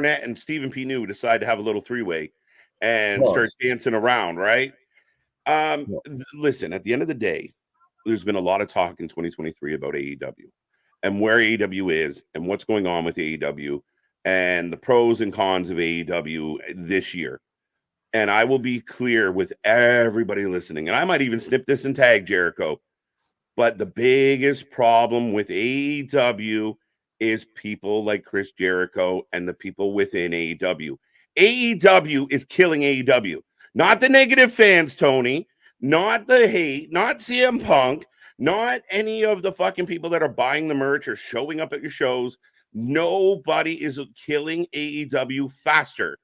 Barnett and Stephen P. New decide to have a little three-way and start Pause. dancing around, right? Listen, at the end of the day, there's been a lot of talk in 2023 about AEW and where AEW is and what's going on with AEW and the pros and cons of AEW this year. And I will be clear with everybody listening, and I might even snip this and tag Jericho. But the biggest problem with AEW is people like Chris Jericho and the people within AEW. AEW is killing AEW. Not the negative fans, Tony. Not the hate. Not CM Punk. Not any of the fucking people that are buying the merch or showing up at your shows. Nobody is killing AEW faster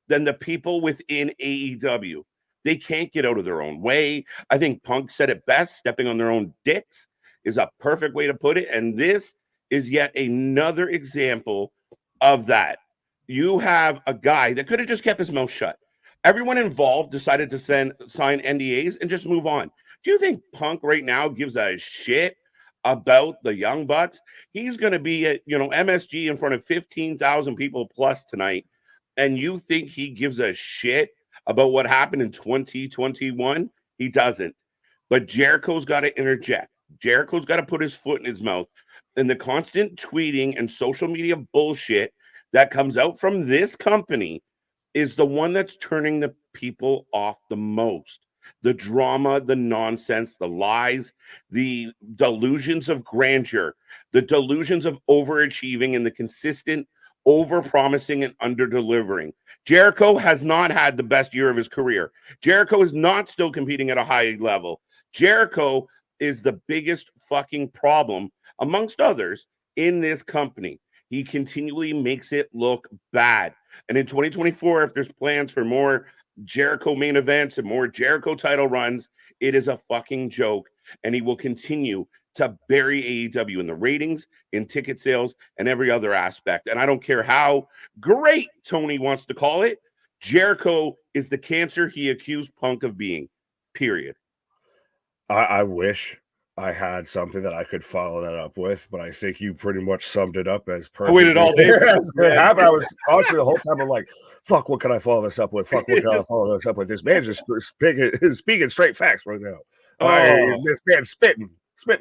than the people within AEW. They can't get out of their own way. I think Punk said it best. Stepping on their own dicks is a perfect way to put it. And this is yet another example of that. You have a guy that could have just kept his mouth shut. Everyone involved decided to sign NDAs and just move on. Do you think Punk right now gives a shit about the Young Bucks? He's going to be at, MSG in front of 15,000 people plus tonight. And you think he gives a shit about what happened in 2021? He doesn't. But Jericho's got to interject. Jericho's got to put his foot in his mouth. And the constant tweeting and social media bullshit that comes out from this company is the one that's turning the people off the most. The drama, the nonsense, the lies, the delusions of grandeur, the delusions of overachieving, and the consistent over-promising and under-delivering. Jericho has not had the best year of his career. Jericho is not still competing at a high level. Jericho is the biggest fucking problem, amongst others, in this company. He continually makes it look bad. And in 2024, if there's plans for more Jericho main events and more Jericho title runs, it is a fucking joke. And he will continue to bury AEW in the ratings, in ticket sales, and every other aspect. And I don't care how great Tony wants to call it. Jericho is the cancer he accused Punk of being, period. I wish I had something that I could follow that up with, but I think you pretty much summed it up as perfect. I waited all day. I was honestly the whole time I'm like, fuck, what can I follow this up with? Fuck, what can I follow this up with? This man's just speaking straight facts right now. This man's spitting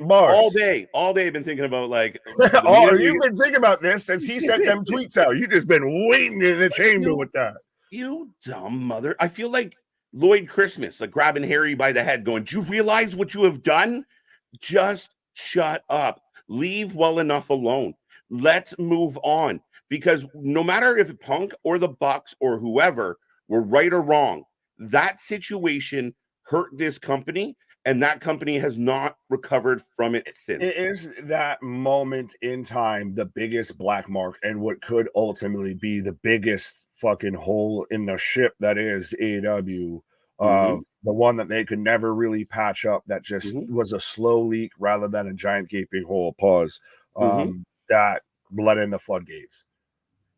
bars. All day I've been thinking about like you've been thinking about this since he sent them tweets out. You just been waiting in the chamber with that. You dumb mother. I feel like Lloyd Christmas, like grabbing Harry by the head, going, do you realize what you have done? Just shut up. Leave well enough alone. Let's move on. Because no matter if Punk or the Bucks or whoever were right or wrong, that situation hurt this company, and that company has not recovered from it since. It is that moment in time, the biggest black mark, and what could ultimately be the biggest fucking hole in the ship that is AEW. The one that they could never really patch up, that just was a slow leak rather than a giant gaping hole. Pause. That let in the floodgates.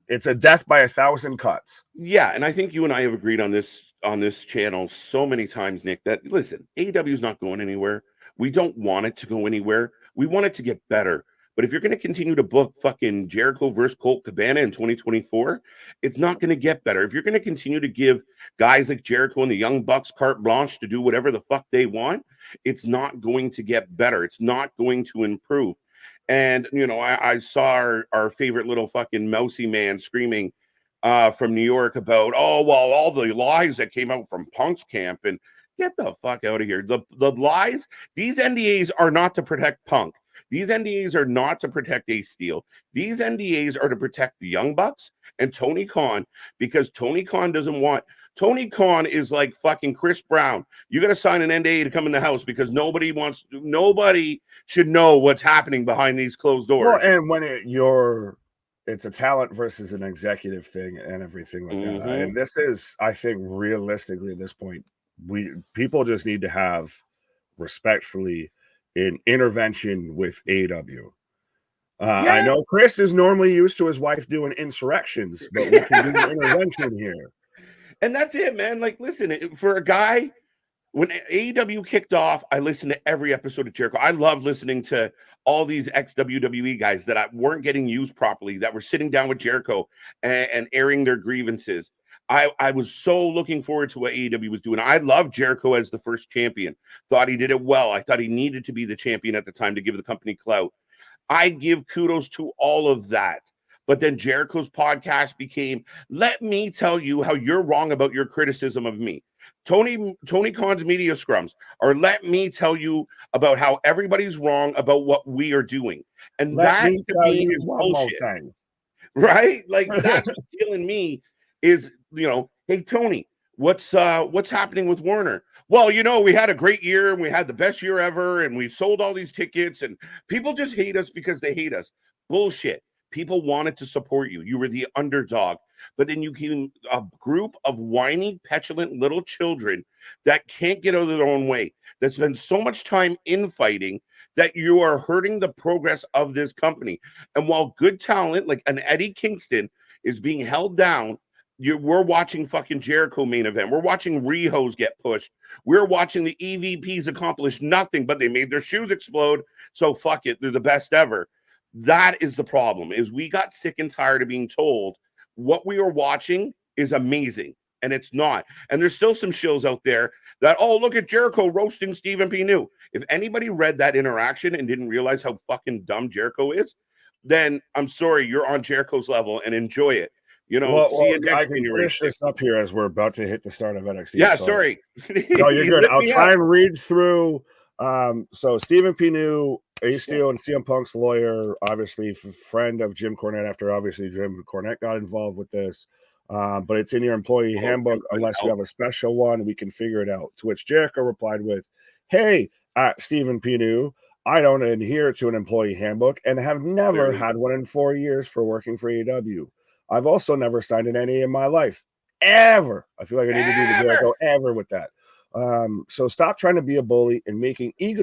It's a death by 1,000 cuts. Yeah, and I think you and I have agreed on this channel so many times, Nick, that listen, AEW is not going anywhere. We don't want it to go anywhere. We want it to get better. But if you're going to continue to book fucking Jericho versus Colt Cabana in 2024, it's not going to get better. If you're going to continue to give guys like Jericho and the Young Bucks carte blanche to do whatever the fuck they want, it's not going to get better. It's not going to improve. And, I saw our favorite little fucking mousy man screaming from New York about, all the lies that came out from Punk's camp, and get the fuck out of here. The lies, these NDAs are not to protect Punk. These NDAs are not to protect Ace Steel. These NDAs are to protect the Young Bucks and Tony Khan, because Tony Khan doesn't want. Tony Khan is like fucking Chris Brown. You got to sign an NDA to come in the house because nobody should know what's happening behind these closed doors. Well, and when it's a talent versus an executive thing and everything like that. And this is, I think, realistically at this point, people just need to have respectfully an intervention with AEW. I know Chris is normally used to his wife doing insurrections, but we can do an intervention here. And that's it, man. Like, listen, for a guy, when AEW kicked off, I listened to every episode of Jericho. I love listening to all these ex-WWE guys that weren't getting used properly, that were sitting down with Jericho and airing their grievances. I was so looking forward to what AEW was doing. I loved Jericho as the first champion. Thought he did it well. I thought he needed to be the champion at the time to give the company clout. I give kudos to all of that. But then Jericho's podcast became, let me tell you how you're wrong about your criticism of me. Tony Khan's media scrums, or let me tell you about how everybody's wrong about what we are doing. And let that me to tell me you is one bullshit. more thing. Right? Like that's what's killing me is, hey Tony, what's happening with Warner? Well, we had a great year and we had the best year ever and we sold all these tickets and people just hate us because they hate us. Bullshit. People wanted to support you. You were the underdog. But then you came a group of whiny, petulant little children that can't get out of their own way, that spend so much time infighting that you are hurting the progress of this company. And while good talent like an Eddie Kingston is being held down, we're watching fucking Jericho main event. We're watching Rihos get pushed. We're watching the EVPs accomplish nothing, but they made their shoes explode. So fuck it. They're the best ever. That is the problem, is we got sick and tired of being told what we are watching is amazing. And it's not. And there's still some shills out there that, oh, look at Jericho roasting Stephen P. New. If anybody read that interaction and didn't realize how fucking dumb Jericho is, then I'm sorry, you're on Jericho's level and enjoy it. See you next I can January. finish this up here as we're about to hit the start of NXT. Yeah, sorry. No, you're good. I'll try and read through. So Stephen P. New, Ace Steel, and CM Punk's lawyer, obviously friend of Jim Cornette after obviously Jim Cornette got involved with this. But it's in your employee handbook unless you have a special one. We can figure it out. To which Jericho replied with, "Hey, Stephen P. New, I don't adhere to an employee handbook and have never had one in 4 years for working for AEW. I've also never signed an NDA in my life. Ever. I feel like I need to do the Jericho ever with that. So stop trying to be a bully and making ego